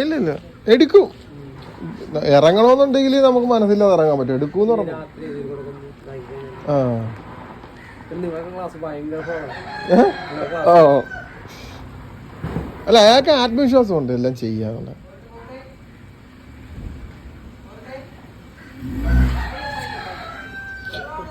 ഇല്ല ഇല്ല എടുക്കും. ഇറങ്ങണമെന്നുണ്ടെങ്കിൽ നമുക്ക് മനസ്സില്ലാതെ ഇറങ്ങാൻ പറ്റും. എടുക്കൂന്ന് പറഞ്ഞു. അല്ല അയാൾക്ക് ആത്മവിശ്വാസം ഉണ്ട് എല്ലാം ചെയ്യാനുള്ള.